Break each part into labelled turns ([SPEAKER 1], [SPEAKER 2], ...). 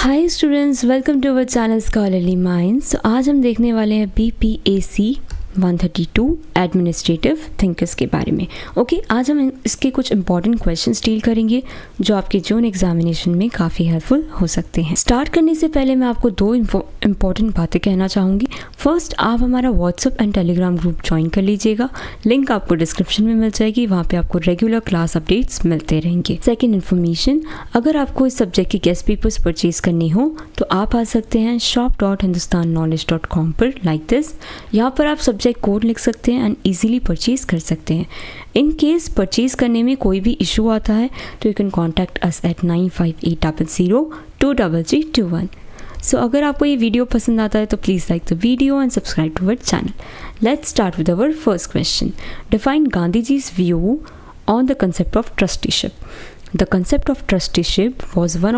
[SPEAKER 1] Hi students, welcome to our channel scholarly minds. आज हम देखने वाले हैं BPAC 132 एडमिनिस्ट्रेटिव थिंकर्स के बारे में। ओके, आज हम इसके कुछ इंपॉर्टेंट क्वेश्चंस डील करेंगे जो आपके जोन एग्जामिनेशन में काफ़ी हेल्पफुल हो सकते हैं। स्टार्ट करने से पहले मैं आपको दो इंपॉर्टेंट बातें कहना चाहूँगी। फर्स्ट, आप हमारा WhatsApp and Telegram group join कर लीजिएगा। लिंक आपको डिस्क्रिप्शन में मिल जाएगी, वहाँ पे आपको रेगुलर क्लास अपडेट्स मिलते रहेंगे। सेकेंड इन्फॉर्मेशन, अगर आपको इस सब्जेक्ट के गेस्ट पेपर्स परचेज करने हो तो आप आ सकते हैं shop.hindustanknowledge.com पर लाइक दिस। यहाँ पर आप सब्जेक्ट कोड लिख सकते हैं एंड इजीली परचेज कर सकते हैं। इन केस परचेज करने में कोई भी इशू आता है तो you can contact us at 9580023321। So अगर आपको ये वीडियो पसंद आता है तो please like the video and subscribe to our channel. Let's start with our first question. Define Gandhiji's view on the concept of trusteeship. The concept of trusteeship was one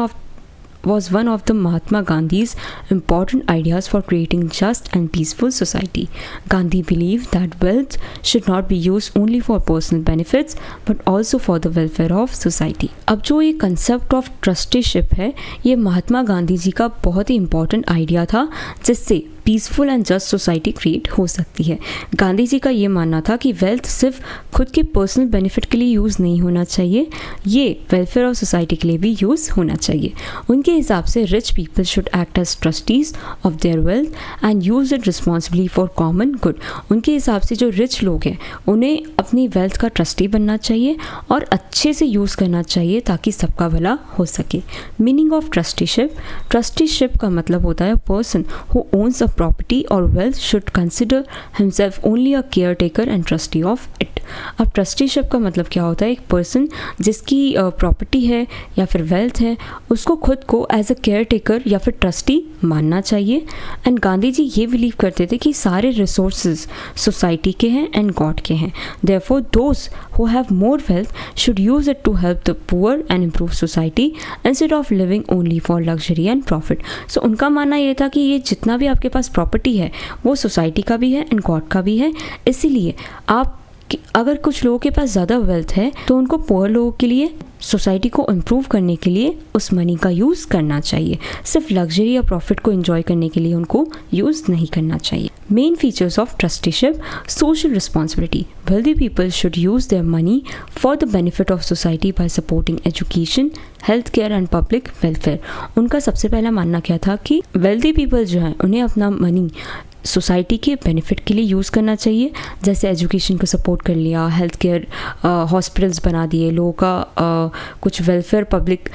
[SPEAKER 1] of the Mahatma Gandhi's important ideas for creating just and peaceful society. Gandhi believed that wealth should not be used only for personal benefits but also for the welfare of society. अब जो ये concept of trusteeship है, ये महात्मा गांधी जी का बहुत ही important idea था जिससे peaceful and just society create हो सकती है। गांधी जी का ये मानना था कि वेल्थ सिर्फ खुद के पर्सनल बेनिफिट के लिए यूज़ नहीं होना चाहिए, ये वेलफेयर ऑफ सोसाइटी के लिए भी यूज़ होना चाहिए। उनके हिसाब से rich people should act as trustees of their wealth and use it responsibly for common good. उनके हिसाब से जो रिच लोग हैं उन्हें अपनी वेल्थ का ट्रस्टी बनना चाहिए और अच्छे से यूज़ करना चाहिए ताकि सबका भला हो सके। मीनिंग ऑफ ट्रस्टीशिप का मतलब होता है person who owns property or wealth should consider himself only a caretaker and trustee of it. अब ट्रस्टीशिप का मतलब क्या होता है? एक पर्सन जिसकी प्रॉपर्टी है या फिर वेल्थ है उसको खुद को एज अ केयर टेकर या फिर ट्रस्टी मानना चाहिए। एंड गांधी जी ये बिलीव करते थे कि सारे रिसोर्सेज सोसाइटी के हैं एंड गॉड के हैं। Therefore those who have more wealth should use it to help the poor and improve society instead of living only for luxury and profit. So उनका मानना ये था कि ये जितना भी आपके पास प्रॉपर्टी है वो सोसाइटी का भी है एंड गॉड का भी है। इसीलिए आप अगर कुछ लोगों के पास ज़्यादा वेल्थ है तो उनको पुअर लोगों के लिए, सोसाइटी को इम्प्रूव करने के लिए उस मनी का यूज़ करना चाहिए। सिर्फ लग्जरी या प्रॉफिट को एंजॉय करने के लिए उनको यूज़ नहीं करना चाहिए। Main features of trusteeship: social responsibility. Wealthy people should use their money for the benefit of society bye supporting education, health care and public welfare. उनका सबसे पहला मानना क्या था कि वेल्दी पीपल जो हैं उन्हें अपना मनी सोसाइटी के बेनिफिट के लिए यूज़ करना चाहिए, जैसे एजुकेशन को सपोर्ट कर लिया, हेल्थ केयर हॉस्पिटल्स बना दिए, लोगों का कुछ वेलफेयर पब्लिक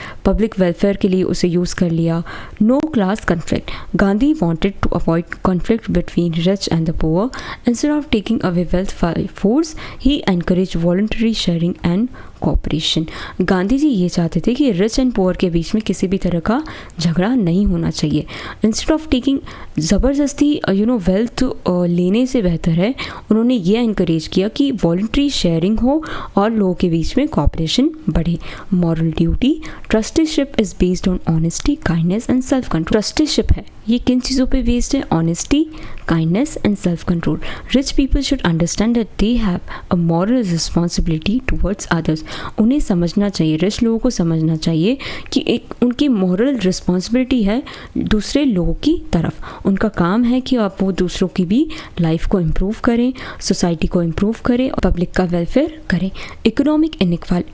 [SPEAKER 1] वेलफेयर के लिए उसे यूज़ कर लिया। No class conflict. Gandhi wanted to avoid conflict between rich and the poor. Instead of taking away wealth by force he encourage voluntary sharing and cooperation. Gandhi ji ये चाहते थे कि रिच एंड पुअर के बीच में किसी भी तरह का झगड़ा नहीं होना चाहिए। इंस्टेड ऑफ टेकिंग, ज़बरदस्ती वेल्थ लेने से बेहतर है उन्होंने ये इनकरेज किया कि वॉलंटरी शेयरिंग हो और लोगों के बीच में कोऑपरेशन बढ़े। Moral duty. Trusteeship is based on honesty, kindness and self control. Trusteeship है ये किन चीज़ों पे बेस्ड है? Honesty, kindness and self control. Rich people should understand that they have a moral responsibility towards others. उन्हें समझना चाहिए, रिच लोगों को समझना चाहिए कि एक उनकी मॉरल रिस्पॉन्सिबिलिटी है दूसरे लोगों की तरफ। उनका काम है कि आप वो दूसरों की भी लाइफ को इम्प्रूव करें, सोसाइटी को इम्प्रूव करें और पब्लिक का वेलफेयर करें। Economic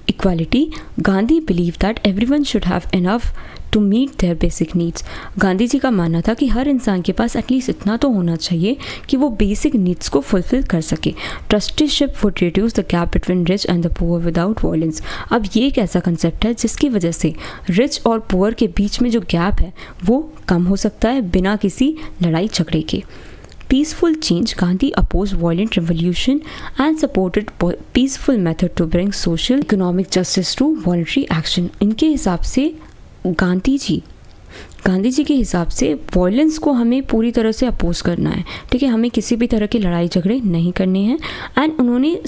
[SPEAKER 1] equality. Gandhi believe that everyone should have enough to meet their basic needs. Gandhi ji का मानना था कि हर इंसान के पास एटलीस्ट इतना तो होना चाहिए कि वो बेसिक नीड्स को फुलफिल कर सके। Trusteeship would reduce the gap between rich and the poor without violence. अब ये एक ऐसा कंसेप्ट है जिसकी वजह से रिच और पुअर के बीच में जो गैप है वो कम हो सकता है बिना किसी लड़ाई झगड़े के। Peaceful change. Gandhi opposed violent revolution and supported peaceful method to bring social economic justice through voluntary action. इनके हिसाब से गांधी जी के हिसाब से वॉयलेंस को हमें पूरी तरह से अपोज करना है, ठीक है, हमें किसी भी तरह के लड़ाई झगड़े नहीं करने हैं। एंड उन्होंने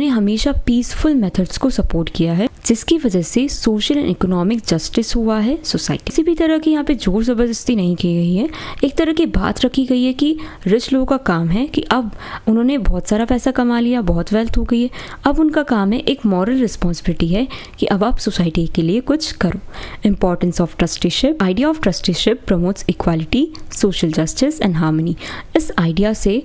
[SPEAKER 1] हमेशा पीसफुल मेथड्स को सपोर्ट किया है जिसकी वजह से सोशल एंड इकोनॉमिक जस्टिस हुआ है सोसाइटी। किसी भी तरह की यहाँ पे जोर ज़बरदस्ती नहीं की गई है। एक तरह की बात रखी गई है कि रिच लोगों का काम है कि अब उन्होंने बहुत सारा पैसा कमा लिया, बहुत वेल्थ हो गई है, अब उनका काम है, एक मॉरल रिस्पॉन्सिबिलिटी है कि अब आप सोसाइटी के लिए कुछ करो। Importance importance of trusteeship. Idea of trusteeship promotes equality, social justice and harmony. इस idea से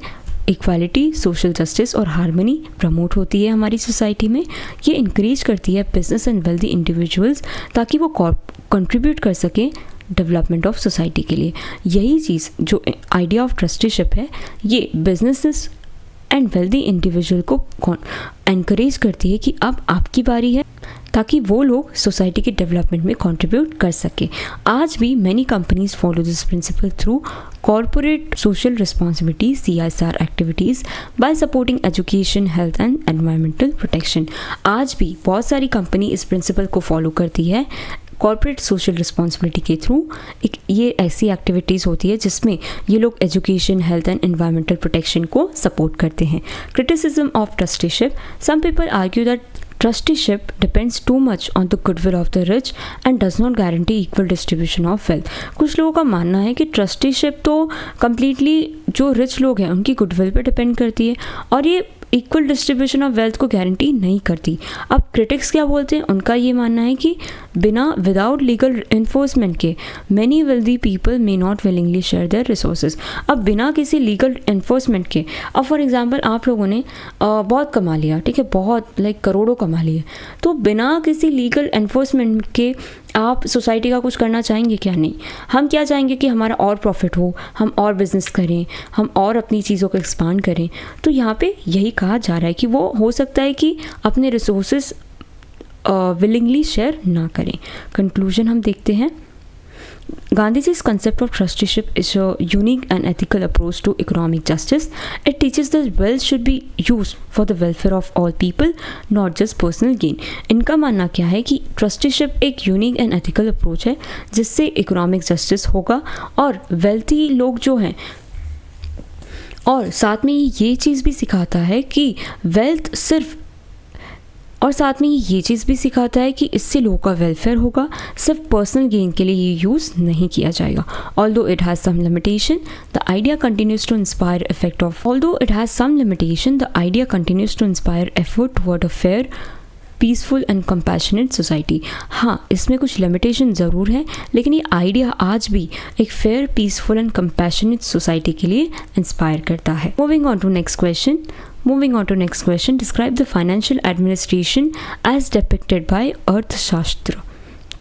[SPEAKER 1] इक्वालिटी, सोशल जस्टिस और हार्मनी प्रमोट होती है हमारी सोसाइटी में. ये इंकरेज करती है बिजनेस एंड वेल्दी इंडिविजुअल्स ताकि वो कंट्रीब्यूट कर सकें डेवलपमेंट ऑफ सोसाइटी के लिए. यही चीज़ जो आइडिया ऑफ ट्रस्टीशिप है ये बिजनेसेस एंड वेल्दी इंडिविजुअल को एनकरेज करती है कि अब आपकी बारी है ताकि वो लोग सोसाइटी के डेवलपमेंट में कंट्रीब्यूट कर सके. आज भी many companies follow this principle through corporate social responsibility CSR activities bye supporting education, health and environmental protection. आज भी बहुत सारी कंपनी इस प्रिंसिपल को फॉलो करती है. कॉर्पोरेट सोशल रिस्पॉन्सिबिलिटी के थ्रू ये ऐसी एक्टिविटीज़ होती है जिसमें ये लोग education, health and environmental protection को सपोर्ट करते हैं. Criticism of trusteeship. Some people argue that trusteeship depends too much on the goodwill of the rich and does not guarantee equal distribution of wealth. कुछ लोगों का मानना है कि trusteeship तो कम्प्लीटली जो रिच लोग हैं उनकी गुडविल पे डिपेंड करती है और ये इक्वल डिस्ट्रीब्यूशन ऑफ वेल्थ को गारंटी नहीं करती. अब क्रिटिक्स क्या बोलते हैं, उनका ये मानना है कि विदाउट लीगल इन्फोर्समेंट के many wealthy people may not willingly share their resources. अब बिना किसी लीगल इन्फोर्समेंट के, अब फॉर एग्जांपल आप लोगों ने बहुत कमा लिया, ठीक है, बहुत करोड़ों कमा लिए, तो बिना किसी लीगल इन्फोर्समेंट के आप सोसाइटी का कुछ करना चाहेंगे क्या? नहीं. हम क्या चाहेंगे कि हमारा और प्रॉफिट हो, हम और बिजनेस करें, हम और अपनी चीज़ों को एक्सपांड करें. तो यहाँ पे यही कहा जा रहा है कि वो हो सकता है कि अपने रिसोर्सेज विलिंगली शेयर ना करें. कंक्लूजन हम देखते हैं. Gandhiji's concept of trusteeship is a unique and ethical approach to economic justice. It teaches that wealth should be used for the welfare of all people, not just personal gain. इनका मानना क्या है कि trusteeship एक unique and ethical approach है जिससे economic justice होगा और wealthy लोग जो हैं, और साथ में ये चीज़ भी सिखाता है कि वेल्थ सिर्फ, और साथ में ये चीज़ भी सिखाता है कि इससे लोगों का वेलफेयर होगा, सिर्फ पर्सनल गेन के लिए ये यूज़ नहीं किया जाएगा. Although it has some limitation, the idea continues to inspire effort toward a fair, peaceful and compassionate society. हाँ, इसमें कुछ लिमिटेशन ज़रूर है, लेकिन ये आइडिया आज भी एक fair, peaceful and compassionate society के लिए इंस्पायर करता है. Moving on to next question. Describe the financial administration as depicted by अर्थशास्त्र.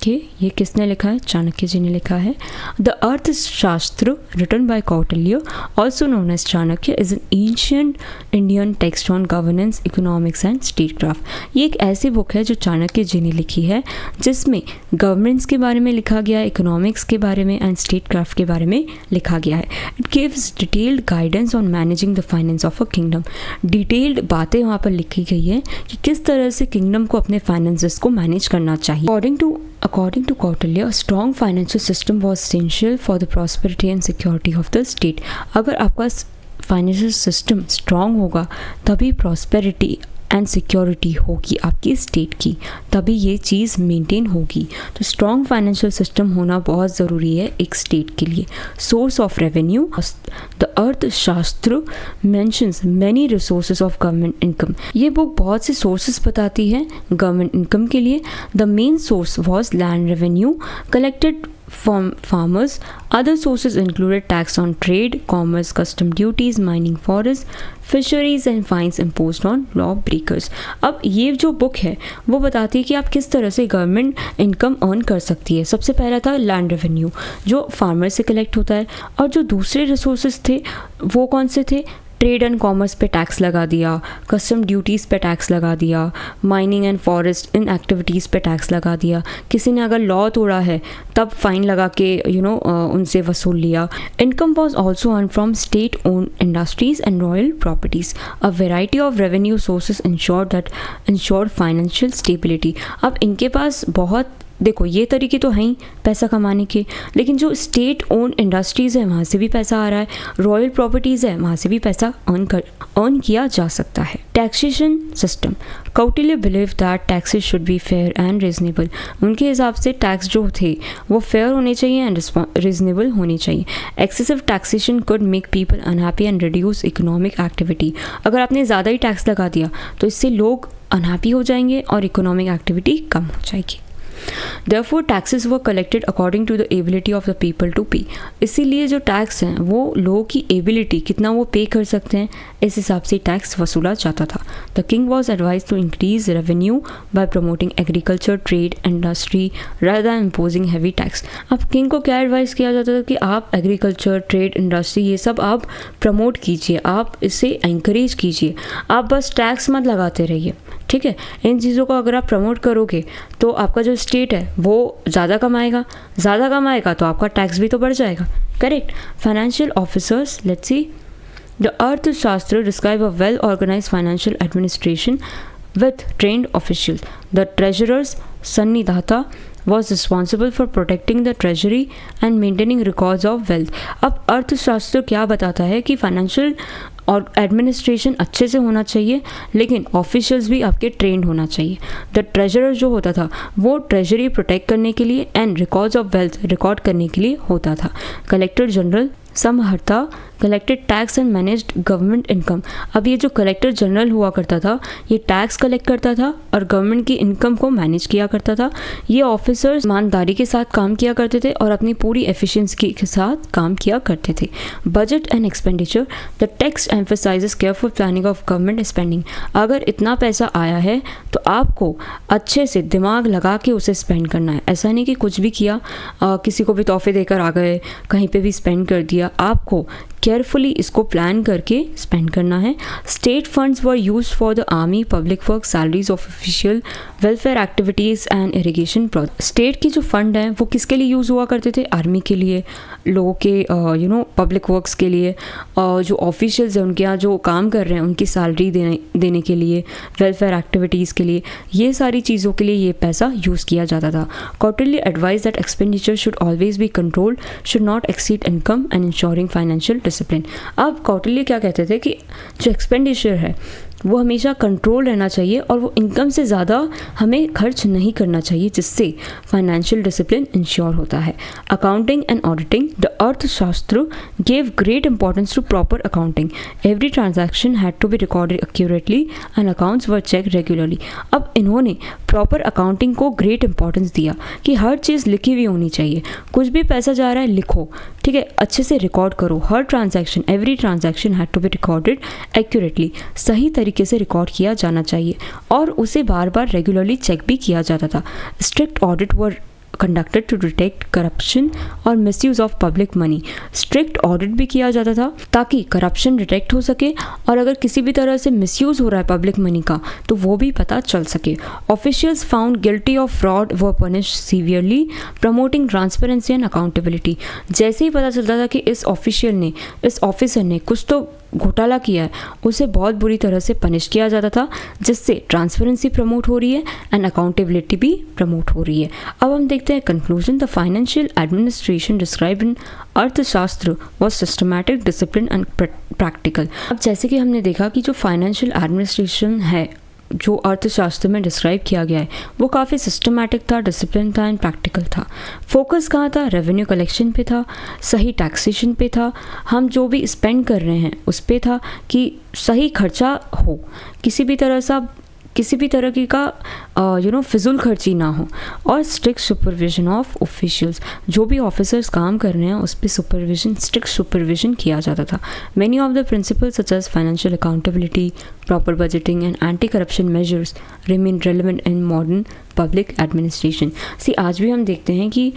[SPEAKER 1] ये किसने लिखा है? चाणक्य जी ने लिखा है. द अर्थशास्त्र written by Kautilya, also known as Chanakya, is an ancient Indian text on governance, economics and statecraft. ये एक ऐसी बुक है जो चाणक्य जी ने लिखी है जिसमें गवर्नेंस के बारे में लिखा गया है, इकोनॉमिक्स के बारे में एंड स्टेटक्राफ्ट के बारे में लिखा गया है. It gives detailed guidance on managing the finance of a kingdom. Detailed बातें वहाँ पर लिखी गई है कि किस तरह से किंगडम को अपने फाइनेंसेस को मैनेज करना चाहिए. According to Kautilya, a strong financial system was essential for the prosperity and security of the state. अगर आपका फाइनेंशियल सिस्टम स्ट्रॉन्ग होगा तभी प्रॉस्पेरिटी एंड सिक्योरिटी होगी आपकी स्टेट की, तभी ये चीज़ मेंटेन होगी. तो स्ट्रॉन्ग फाइनेंशियल सिस्टम होना बहुत ज़रूरी है एक स्टेट के लिए. Source of revenue. द अर्थशास्त्र mentions many resources of government income. ये बुक बहुत से सोर्सेज बताती है गवर्नमेंट इनकम के लिए. The main source was land revenue collected from farmers. Other sources included tax on trade, commerce, custom duties, mining forests, fisheries and fines imposed on law breakers. अब ये जो book है वो बताती है कि आप किस तरह से गवर्नमेंट इनकम अर्न कर सकती है. सबसे पहला था लैंड रेवेन्यू जो फार्मर से कलेक्ट होता है, और जो दूसरे रिसोर्सेज थे वो कौन से थे? ट्रेड एंड कॉमर्स पे टैक्स लगा दिया, कस्टम ड्यूटीज़ पे टैक्स लगा दिया, mining and forest in activities पे टैक्स लगा दिया. किसी ने अगर लॉ तोड़ा है तब फाइन लगा के उनसे वसूल लिया. Income was also earn from state own industries and royal properties. A variety of revenue sources insured financial stability. अब इनके पास बहुत, देखो ये तरीके तो हैं ही पैसा कमाने के, लेकिन जो स्टेट ओन इंडस्ट्रीज़ है वहाँ से भी पैसा आ रहा है, रॉयल प्रॉपर्टीज़ है वहाँ से भी पैसा अर्न किया जा सकता है. Taxation system. Kautilya believe that taxes should be fair and reasonable. उनके हिसाब से टैक्स जो थे वो फेयर होने चाहिए एंड रीजनेबल होने चाहिए. Excessive taxation could make people unhappy and reduce economic activity. अगर आपने ज़्यादा ही टैक्स लगा दिया तो इससे लोग अनहैप्पी हो जाएंगे और इकोनॉमिक एक्टिविटी कम हो जाएगी. Therefore taxes were collected according to the ability of the people to pay. इसीलिए जो टैक्स हैं वो लोगों की एबिलिटी कितना वो पे कर सकते हैं इस हिसाब से टैक्स वसूला जाता था. The king was advise to increase revenue by promoting agriculture, trade, industry rather than imposing heavy tax. अब किंग को क्या एडवाइस किया जाता था कि आप एग्रीकल्चर, ट्रेड, इंडस्ट्री ये सब आप प्रमोट कीजिए, आप इसे एंकरेज कीजिए, आप बस टैक्स मत लगाते रहिए. ठीक है, इन चीज़ों को अगर आप प्रमोट करोगे तो आपका जो स्टेट है वो ज़्यादा कमाएगा तो आपका टैक्स भी तो बढ़ जाएगा. Correct. Financial officers, let's see. The Arthashastra describe a well organised financial administration with trained officials. The treasurer's Sannidhata was responsible for protecting the treasury and maintaining records of wealth. अब अर्थशास्त्र क्या बताता है कि फाइनेंशियल और एडमिनिस्ट्रेशन अच्छे से होना चाहिए, लेकिन ऑफिशियल्स भी आपके ट्रेंड होना चाहिए. द ट्रेजरर जो होता था वो ट्रेजरी प्रोटेक्ट करने के लिए and records of wealth record करने के लिए होता था. Collector general Samaharta collected tax and managed government income. अब ये जो कलेक्टर जनरल हुआ करता था ये टैक्स कलेक्ट करता था और गवर्नमेंट की इनकम को मैनेज किया करता था. ये ऑफिसर्स ईमानदारी के साथ काम किया करते थे और अपनी पूरी एफिशिएंसी के साथ काम किया करते थे. Budget and expenditure. The text emphasises careful planning of government spending. अगर इतना पैसा आया है तो आपको अच्छे से दिमाग लगा के उसे स्पेंड करना है. ऐसा नहीं कि कुछ भी किया, किसी को भी तोहफे देकर आ गए, कहीं पे भी स्पेंड कर दिया. आपको केयरफुली इसको प्लान करके स्पेंड करना है. State funds were use for the army, public work, salaries of official, welfare activities and irrigation project. State की जो फंड हैं वो किसके लिए यूज़ हुआ करते थे? आर्मी के लिए, लोगों के पब्लिक वर्क्स के लिए, जो ऑफिशियल्स हैं उनके यहाँ जो काम कर रहे हैं उनकी सैलरी देने के लिए, वेलफेयर एक्टिविटीज़ के लिए, ये सारी चीज़ों के लिए ये पैसा यूज़ किया जाता था. Quarterly advise that expenditure should always be controlled, should not exceed income and ensuring financial discipline. अब कौटिल्य क्या कहते थे कि जो एक्सपेंडिचर है वो हमेशा कंट्रोल रहना चाहिए और वो इनकम से ज़्यादा हमें खर्च नहीं करना चाहिए, जिससे फाइनेंशियल डिसिप्लिन इंश्योर होता है. Accounting and auditing. The Arthashastra gave great importance to proper accounting. Every transaction had to be recorded accurately and accounts were check regularly. अब इन्होंने प्रॉपर अकाउंटिंग को ग्रेट इंपॉर्टेंस दिया कि हर चीज़ लिखी हुई होनी चाहिए. कुछ भी पैसा जा रहा है लिखो, ठीक है, अच्छे से रिकॉर्ड करो. हर transaction, every transaction had to be recorded accurately. सही तरीके से रिकॉर्ड किया जाना चाहिए और उसे बार बार रेगुलरली चेक भी किया जाता था. Strict audit were conducted to detect corruption और misuse of public money. Strict audit भी किया जाता था ताकि करप्शन डिटेक्ट हो सके और अगर किसी भी तरह से मिसयूज हो रहा है पब्लिक मनी का तो वो भी पता चल सके. Officials found guilty of fraud were punish severely, promoting transparency and accountability. जैसे ही पता चलता था कि इस ऑफिसर ने कुछ तो घोटाला किया है, उसे बहुत बुरी तरह से पनिश किया जाता था, जिससे ट्रांसपेरेंसी प्रमोट हो रही है एंड अकाउंटेबिलिटी भी प्रमोट हो रही है. अब हम देखते हैं conclusion. The financial administration described in Arthashastra was systematic, discipline and practical. अब जैसे कि हमने देखा कि जो फाइनेंशियल एडमिनिस्ट्रेशन है जो अर्थशास्त्र में डिस्क्राइब किया गया है वो काफ़ी सिस्टमैटिक था, डिसिप्लिन था एंड प्रैक्टिकल था. फोकस कहाँ था? रेवेन्यू कलेक्शन पे था, सही टैक्सेशन पे था, हम जो भी स्पेंड कर रहे हैं उस पे था कि सही खर्चा हो, किसी भी तरह की का फिजूल खर्ची ना हो. और स्ट्रिक्ट सुपरविजन ऑफ ऑफिशियल्स. जो भी ऑफिसर्स काम कर रहे हैं उस पर स्ट्रिक्ट सुपरविजन किया जाता था. Many of the principles such as financial accountability, proper budgeting and anti corruption measures remain relevant in modern public administration. आज भी हम देखते हैं कि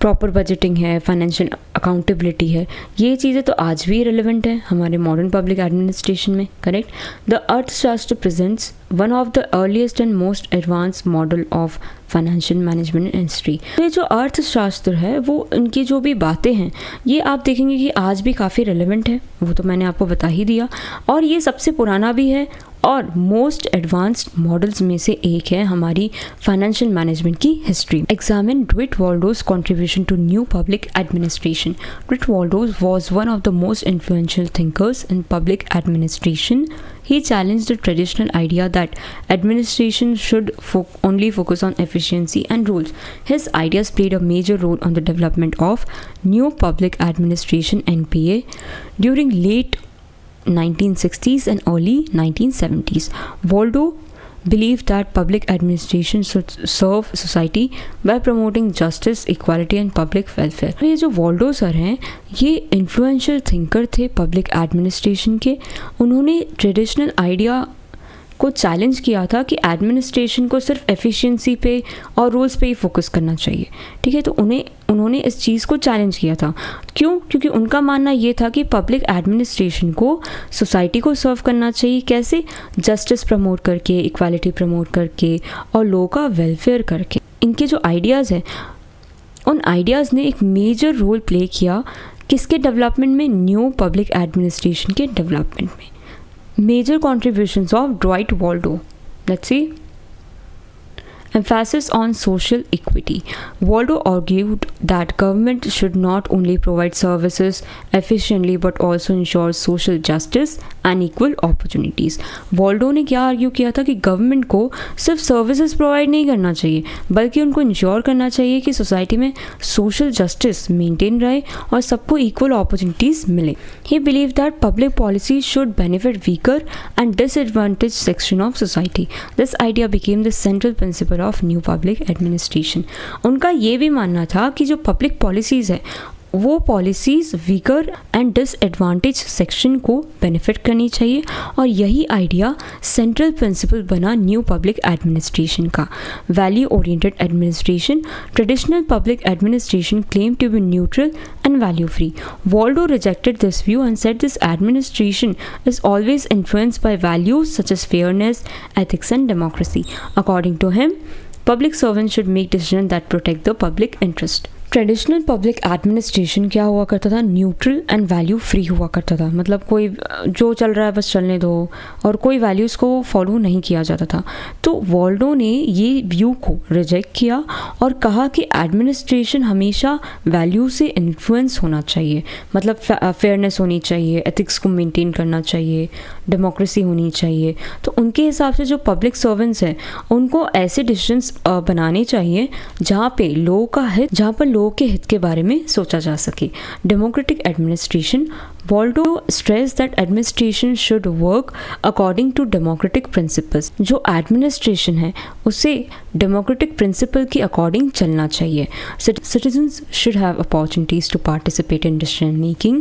[SPEAKER 1] प्रॉपर बजटिंग है, फाइनेंशियल अकाउंटेबिलिटी है, ये चीज़ें तो आज भी रेलिवेंट है हमारे मॉडर्न पब्लिक एडमिनिस्ट्रेशन में. Correct. The Arthashastra presents one of the earliest and most advance model of financial management in history. ये जो अर्थशास्त्र है वो इनकी जो भी बातें हैं ये आप देखेंगे कि आज भी काफ़ी रेलिवेंट है, वो तो मैंने आपको बता ही दिया. और ये सबसे पुराना भी है और मोस्ट एडवांस्ड मॉडल्स में से एक है हमारी फाइनेंशियल मैनेजमेंट की history. Examine Dwight Waldo's contribution to new public administration. Dwight Waldo's was one of the most influential thinkers in public administration. He challenged the traditional idea that administration should only focus on efficiency and rules. His ideas played a major role on the development of new public administration (NPA) during late 1960s and early 1970s. Waldo believed that public administration should serve society by promoting justice, equality and public welfare. ये जो Waldo sir हैं ये influential thinker थे public administration के. उन्होंने traditional idea को challenge किया था कि एडमिनिस्ट्रेशन को सिर्फ एफिशिएंसी पे और रूल्स पे ही फोकस करना चाहिए. ठीक है, तो उन्होंने इस चीज़ को चैलेंज किया था. क्यों? क्योंकि उनका मानना ये था कि पब्लिक एडमिनिस्ट्रेशन को सोसाइटी को सर्व करना चाहिए. कैसे? जस्टिस प्रमोट करके, इक्वालिटी प्रमोट करके और लोगों का वेलफेयर करके. इनके जो आइडियाज़ हैं उन आइडियाज़ ने एक मेजर रोल प्ले किया किसके डेवलपमेंट में? न्यू पब्लिक एडमिनिस्ट्रेशन के डेवलपमेंट में. Major contributions of Dwight Waldo. Let's see. Emphasis on social equity. Waldo argued that government should not only provide services efficiently but also ensure social justice and equal opportunities. Waldo ने क्या argue किया था कि government को सिर्फ services provide नहीं करना चाहिए बल्कि उनको इंश्योर करना चाहिए कि सोसाइटी में सोशल जस्टिस मेंटेन रहे और सबको इक्वल अपॉर्चुनिटीज मिले. He believed that public policies should benefit weaker and disadvantaged section of society. This idea became the central principle of new public administration. उनका ये भी मानना था कि जो पब्लिक पॉलिसीज़ है वो policies weaker and disadvantage section को बेनिफिट करनी चाहिए और यही आइडिया सेंट्रल प्रिंसिपल बना न्यू पब्लिक एडमिनिस्ट्रेशन का. Value oriented administration. Traditional public administration claim to be neutral and value free. Waldo rejected this view and said this administration is always influenced by values such as fairness, ethics and democracy. According to him, public servants should make decisions that protect the public interest. Traditional public administration क्या हुआ करता था? Neutral and value free हुआ करता था. मतलब कोई जो चल रहा है बस चलने दो और कोई वैल्यूज़ को फॉलो नहीं किया जाता था. तो वॉल्डो ने ये व्यू को रिजेक्ट किया और कहा कि एडमिनिस्ट्रेशन हमेशा वैल्यू से इन्फ्लुएंस होना चाहिए. मतलब फेयरनेस होनी चाहिए, एथिक्स को मेंटेन करना चाहिए, डेमोक्रेसी होनी चाहिए. तो उनके हिसाब से जो पब्लिक सर्वेंट्स हैं उनको ऐसे डिसीजंस बनाने चाहिए जहाँ पे लोगों का हित, जहाँ पर लोगों के हित के बारे में सोचा जा सके. Democratic administration. Waldo stressed that administration should work according to democratic principles. जो एडमिनिस्ट्रेशन है उसे डेमोक्रेटिक प्रिंसिपल के अकॉर्डिंग चलना चाहिए. Citizens should have opportunities to participate in decision making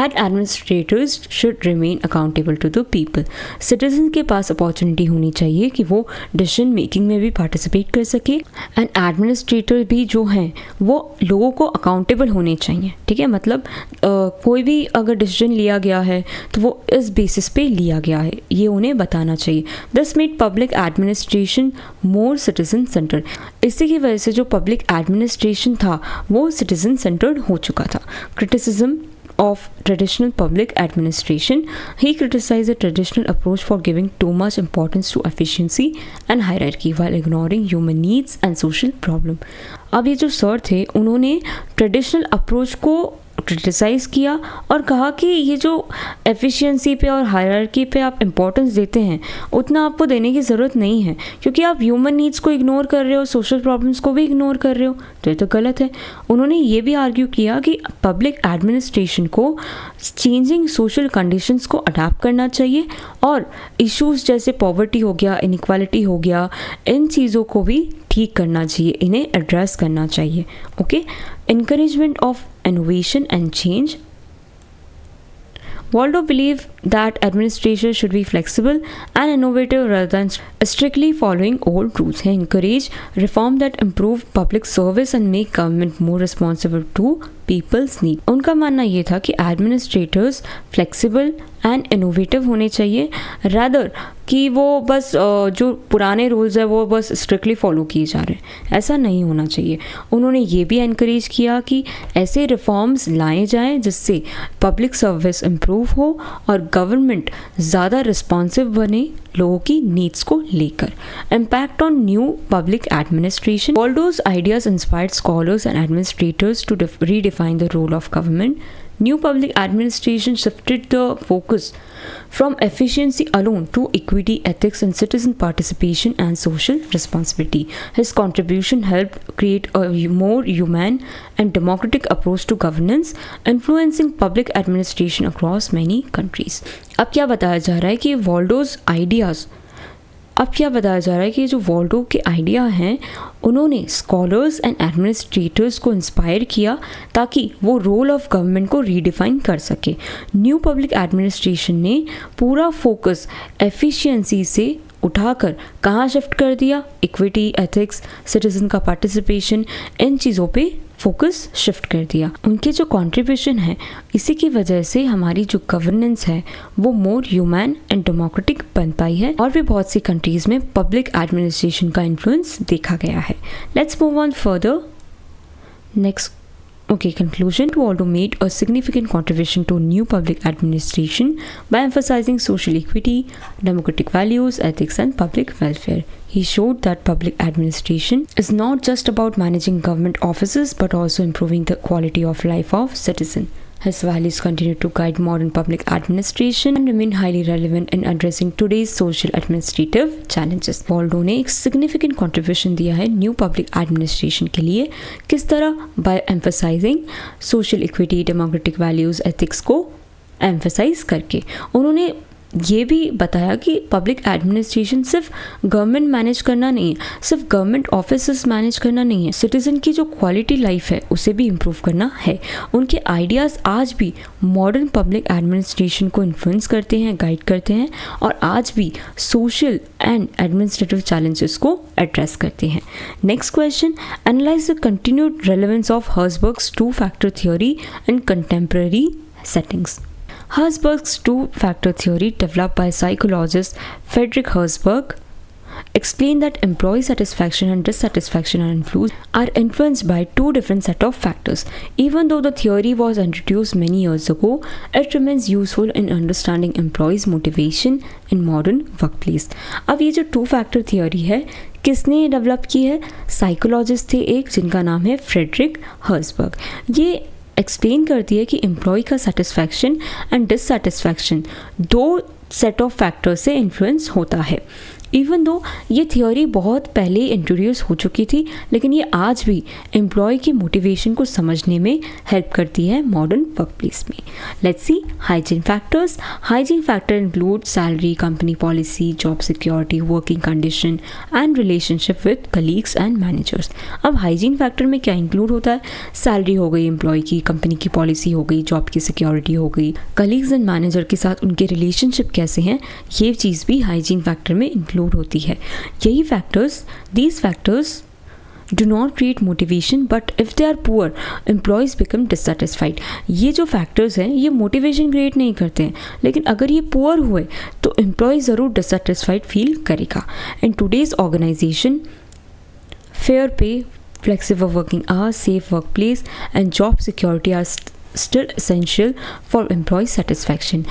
[SPEAKER 1] and administrators should remain accountable to the people. Citizen के पास opportunity होनी चाहिए कि वो डिसीजन मेकिंग में भी पार्टिसिपेट कर सके एंड एडमिनिस्ट्रेटर भी जो हैं वो लोगों को अकाउंटेबल होने चाहिए. ठीक है, मतलब कोई भी अगर डिसीजन लिया गया है तो वो इस बेसिस पे लिया गया है ये उन्हें बताना चाहिए. This made public administration more citizen centred. इसी की वजह से जो पब्लिक एडमिनिस्ट्रेशन था वो सिटीजन सेंटर्ड हो चुका था. Criticism of traditional public administration. He criticized the traditional approach for giving too much importance to efficiency and hierarchy while ignoring human needs and social problem. अब ये जो सर थे उन्होंने ट्रेडिशनल अप्रोच को criticise किया और कहा कि ये जो एफिशिएंसी पे और हायरार्की पे आप इम्पोर्टेंस देते हैं उतना आपको देने की ज़रूरत नहीं है क्योंकि आप ह्यूमन नीड्स को इग्नोर कर रहे हो, सोशल प्रॉब्लम्स को भी इग्नोर कर रहे हो, तो ये तो गलत है. उन्होंने ये भी आर्ग्यू किया कि पब्लिक एडमिनिस्ट्रेशन को चेंजिंग सोशल कंडीशंस को अडाप्ट करना चाहिए और इश्यूज़ जैसे पॉवर्टी हो गया, इनइक्वालिटी हो गया, इन चीज़ों को भी ठीक करना चाहिए, इन्हें एड्रेस करना चाहिए. Okay. Encouragement of innovation and change. Waldo believed that administration should be flexible and innovative rather than strictly following old rules. He encouraged reform that improve public service and make government more responsible to people's need. उनका मानना ये था कि administrators flexible and innovative होने चाहिए rather कि वो बस जो पुराने रूल्स है वो बस स्ट्रिक्टली फॉलो किए जा रहे हैं, ऐसा नहीं होना चाहिए. उन्होंने ये भी एनकरेज किया कि ऐसे रिफॉर्म्स लाए जाएं जिससे पब्लिक सर्विस इम्प्रूव हो और गवर्नमेंट ज़्यादा रिस्पॉन्सिव बने लोगों की नीड्स को लेकर. Impact on new public administration. Waldo's ideas inspired scholars and administrators to redefine the role of government. New public administration shifted the focus from efficiency alone to equity, ethics, and citizen participation and social responsibility. His contribution helped create a more humane and democratic approach to governance, influencing public administration across many countries. अब क्या बताया जा रहा है कि Waldo's ideas अब क्या बताया जा रहा है कि जो वॉल्डो के आइडिया हैं उन्होंने स्कॉलर्स एंड एडमिनिस्ट्रेटर्स को इंस्पायर किया ताकि वो रोल ऑफ गवर्नमेंट को रीडिफाइन कर सके। न्यू पब्लिक एडमिनिस्ट्रेशन ने पूरा फोकस एफिशिएंसी से उठाकर कहाँ शिफ्ट कर दिया, इक्विटी, एथिक्स, सिटीजन का पार्टिसिपेशन, इन चीज़ों पे फोकस शिफ्ट कर दिया। उनके जो कंट्रीब्यूशन है इसी की वजह से हमारी जो गवर्नेंस है वो मोर ह्यूमन एंड डेमोक्रेटिक बन पाई है और भी बहुत सी कंट्रीज़ में पब्लिक एडमिनिस्ट्रेशन का इन्फ्लुएंस देखा गया है। Let's move on further. Next conclusion. Waldo made a significant contribution to new public administration by emphasizing social equity, democratic values, ethics, and public welfare. He showed that public administration is not just about managing government offices but also improving the quality of life of citizens. His values continue to guide modern public administration and remain highly relevant in addressing today's social administrative challenges. Waldo ने एक significant contribution दिया है new public administration के लिए। किस तरह? By emphasising social equity, democratic values, ethics को emphasise करके। उन्होंने ये भी बताया कि पब्लिक एडमिनिस्ट्रेशन सिर्फ गवर्नमेंट मैनेज करना नहीं है, सिर्फ गवर्नमेंट ऑफिसेस मैनेज करना नहीं है, सिटीज़न की जो क्वालिटी लाइफ है उसे भी इम्प्रूव करना है। उनके आइडियाज़ आज भी मॉडर्न पब्लिक एडमिनिस्ट्रेशन को इन्फ्लुएंस करते हैं, गाइड करते हैं और आज भी सोशल एंड एडमिनिस्ट्रेटिव चैलेंजेस को एड्रेस करते हैं। Next question, analyse the continued relevance of Herzberg's two factor theory in contemporary settings. Herzberg's two-factor theory, developed by psychologist Friedrich Herzberg, explained that employee satisfaction and dissatisfaction are influenced by two different set of factors. Even though the theory was introduced many years ago, it remains useful in understanding employees' motivation in modern workplace. अब ये जो two-factor theory है किसने develop की है? Psychologist थे एक जिनका नाम है फ्रेडरिक हर्जबर्ग। ये एक्सप्लेन करती है कि एम्प्लॉय का सेटिस्फैक्शन एंड डिससेटिस्फैक्शन दो सेट ऑफ फैक्टर से इन्फ्लुएंस होता है। इवन दो ये थियोरी बहुत पहले इंट्रोड्यूस हो चुकी थी, लेकिन ये आज भी एम्प्लॉय की मोटिवेशन को समझने में हेल्प करती है मॉडर्न वर्कप्लेस में। Let's see hygiene factors. Hygiene factor include salary, company policy, job security, working condition and relationship with colleagues and managers. अब हाइजीन फैक्टर में क्या इंक्लूड होता है? सैलरी हो गई एम्प्लॉय की, कंपनी की पॉलिसी हो गई, जॉब की सिक्योरिटी हो गई, कलीग्स एंड मैनेजर के साथ उनके रिलेशनशिप कैसे हैं, ये चीज़ भी हाइजीन फैक्टर में इंक्लूड होती है। यही factors, these factors do not create motivation but if they are poor employees become dissatisfied। ये जो फैक्टर्स हैं ये मोटिवेशन क्रिएट नहीं करते हैं, लेकिन अगर ये पुअर हुए तो एम्प्लॉय ज़रूर डिससेटिस्फाइड फील करेगा। इन टुडेज ऑर्गेनाइजेशन फेयर पे, flexible working hours, safe workplace and job security are still essential for employee satisfaction।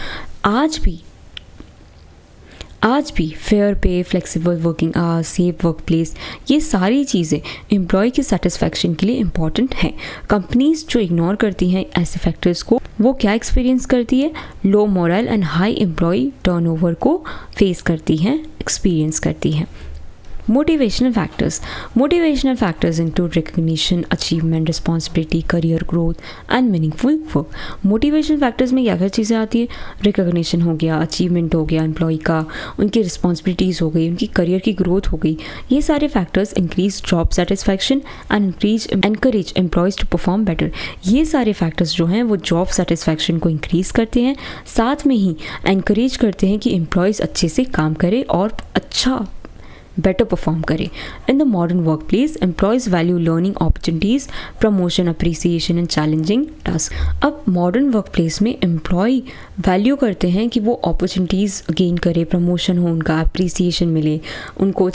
[SPEAKER 1] आज भी फेयर पे, flexible working hours, safe work place, ये सारी चीज़ें एम्प्लॉय के सेटिस्फैक्शन के लिए इम्पॉर्टेंट हैं। कंपनीज जो इग्नोर करती हैं ऐसे फैक्टर्स को, वो क्या एक्सपीरियंस करती है? Low morale and high employee turnover को फेस करती हैं, एक्सपीरियंस करती हैं। Motivational factors include recognition, achievement, responsibility, career growth and meaningful work। Motivational factors में क्या क्या चीज़ें आती है? Recognition हो गया, achievement हो गया एम्प्लॉय का, उनकी responsibilities हो गई, उनकी career की growth हो गई। ये सारे factors increase job satisfaction and encourage employees to perform better। ये सारे factors जो हैं वो job satisfaction को increase करते हैं, साथ में ही encourage करते हैं कि employees अच्छे से काम करें और अच्छा better perform करें। In the modern workplace, employees value learning opportunities, promotion, appreciation and challenging tasks। अब modern workplace में employee value करते हैं कि वो opportunities gain करे, promotion हो उनका, appreciation मिले, उनको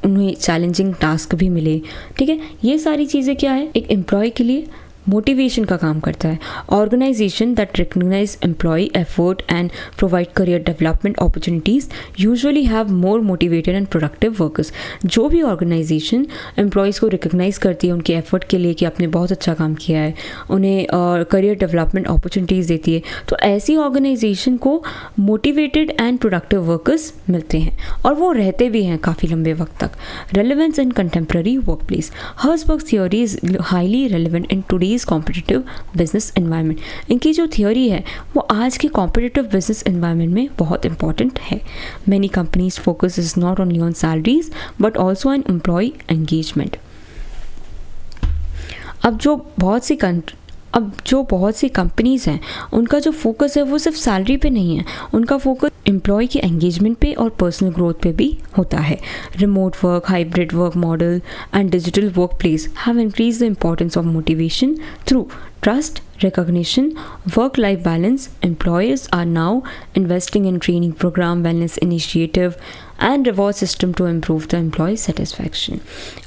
[SPEAKER 1] उन्हें challenging task भी मिले। ठीक है, ये सारी चीज़ें क्या है? एक employee के लिए मोटिवेशन का काम करता है। Organisation that recognise employ effort and provide career development opportunities usually have more motivated and productive workers. जो भी ऑर्गेनाइजेशन एम्प्लॉयज़ को रिकग्नाइज करती है उनके एफर्ट के लिए कि आपने बहुत अच्छा काम किया है, उन्हें करियर डेवलपमेंट अपॉर्चुनिटीज़ देती है, तो ऐसी ऑर्गेनाइजेशन को मोटिवेटेड एंड प्रोडक्टिव वर्कर्स मिलते हैं और वो रहते भी हैं काफ़ी लंबे वक्त तक। Relevance in contemporary workplace. Herzberg's theory is highly relevant in today today's competitive business environment. इनकी जो थियोरी है वो आज के कॉम्पिटिटिव बिजनेस एनवायरनमेंट में बहुत इंपॉर्टेंट है। Many companies focus is not only on salaries but also on employ engagement. अब जो बहुत सी कंपनीज़ हैं उनका जो फोकस है वो सिर्फ सैलरी पे नहीं है, उनका फोकस एम्प्लॉय की एंगेजमेंट पे और पर्सनल ग्रोथ पे भी होता है। Remote work, hybrid work model and digital work place have increase the importance of motivation through trust, recognition, work-life balance. Employers are now investing in training program, wellness initiative and reward system to improve the employee satisfaction.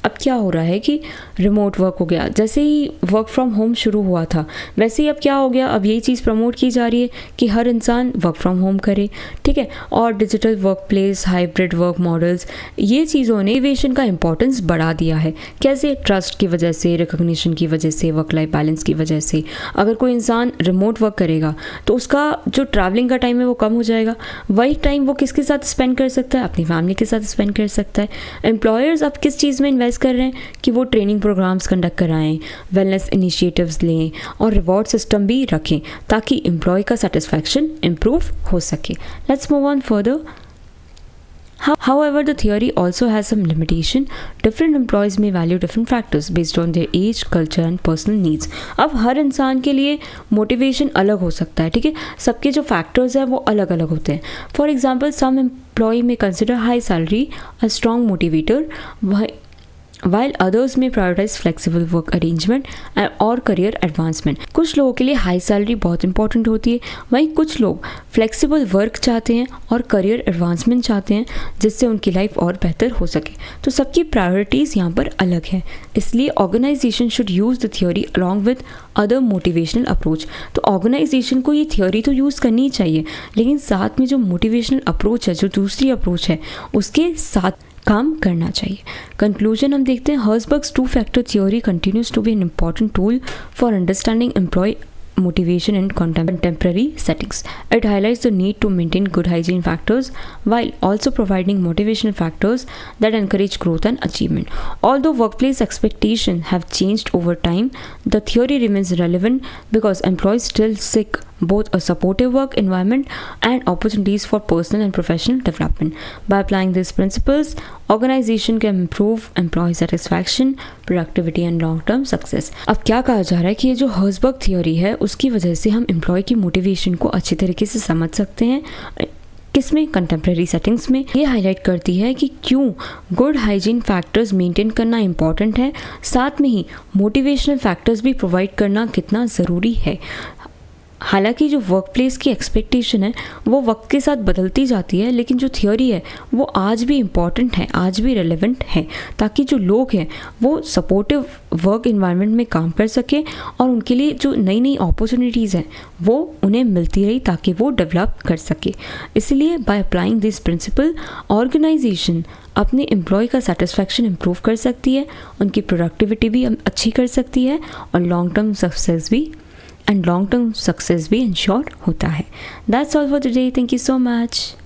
[SPEAKER 1] अब क्या हो रहा है कि remote work हो गया, जैसे ही work from home शुरू हुआ था वैसे ही अब क्या हो गया, अब यही चीज़ प्रमोट की जा रही है कि हर इंसान वर्क फ्रॉम होम करे, ठीक है। और digital work place, hybrid work models, ये चीज़ों ने इनोवेशन का इंपॉर्टेंस बढ़ा दिया है। कैसे? ट्रस्ट की वजह से, रिकॉग्निशन की वजह से, वर्क लाइफ बैलेंस की वजह से। अगर कोई इंसान रिमोट वर्क करेगा तो उसका जो ट्रैवलिंग का टाइम है वो कम हो जाएगा, वही टाइम वो किसके साथ स्पेंड कर सकता है, अपनी फैमिली के साथ स्पेंड कर सकता है। एम्प्लॉयर्स अब किस चीज़ में इन्वेस्ट कर रहे हैं कि वो ट्रेनिंग प्रोग्राम्स कंडक्ट कराएं, वेलनेस इनिशिएटिव्स लें और रिवॉर्ड सिस्टम भी रखें ताकि एम्प्लॉय का सेटिस्फैक्शन इम्प्रूव हो सके। Let's move on further. However, the theory also has some limitation. Different employees may value different factors based on their age, culture and personal needs. अब हर इंसान के लिए मोटिवेशन अलग हो सकता है, ठीक है। सबके जो फैक्टर्स हैं वो अलग अलग होते हैं। फॉर एग्जाम्पल, सम एम्प्लॉय में consider high salary a strong motivator, while others may prioritize flexible work arrangement और career advancement. कुछ लोगों के लिए हाई सैलरी बहुत इंपॉर्टेंट होती है, वहीं कुछ लोग फ्लेक्सिबल वर्क चाहते हैं और करियर एडवांसमेंट चाहते हैं जिससे उनकी लाइफ और बेहतर हो सके। तो सबकी प्रायोरिटीज़ यहाँ पर अलग है, इसलिए organisation should use the theory along with other motivational approach. तो ऑर्गेनाइजेशन को ये थियोरी तो यूज़ करनी ही चाहिए, लेकिन साथ में जो मोटिवेशनल अप्रोच है, जो दूसरी अप्रोच है, उसके साथ काम करना चाहिए। कंक्लूजन हम देखते हैं, हर्जबर्ग्स 2-factor theory continues to be an important tool for understanding employee motivation in contemporary settings. It highlights the need to maintain good hygiene factors while also providing motivational factors that encourage growth and achievement. Although workplace expectations have changed over time, the theory remains relevant because employees still seek both a supportive work environment and opportunities for personal and professional development. By applying these principles, organization can improve employee satisfaction, productivity and long-term success. अब क्या कहा जा रहा है कि ये जो Herzberg theory है उसकी वजह से हम एम्प्लॉय की मोटिवेशन को अच्छी तरीके से समझ सकते हैं। किसमें? कंटेम्प्रेरी सेटिंग्स में। ये हाईलाइट करती है कि क्यों गुड हाइजीन फैक्टर्स मेंटेन करना इम्पॉर्टेंट है, साथ में ही मोटिवेशनल फैक्टर्स भी प्रोवाइड करना कितना ज़रूरी है। हालांकि जो वर्क प्लेस की एक्सपेक्टेशन है वो वक्त के साथ बदलती जाती है, लेकिन जो थियोरी है वो आज भी इम्पॉर्टेंट है, आज भी रेलेवेंट है, ताकि जो लोग हैं वो सपोर्टिव वर्क इन्वायरमेंट में काम कर सकें और उनके लिए जो नई नई अपॉर्चुनिटीज़ हैं वो उन्हें मिलती रही ताकि वो डेवलप कर सके। इसलिए by applying this principle, organisation अपने एम्प्लॉय का सेटिस्फैक्शन इम्प्रूव कर सकती है, उनकी प्रोडक्टिविटी भी अच्छी कर सकती है और लॉन्ग टर्म सक्सेस भी इंश्योर होता है। That's all for today. Thank you so much.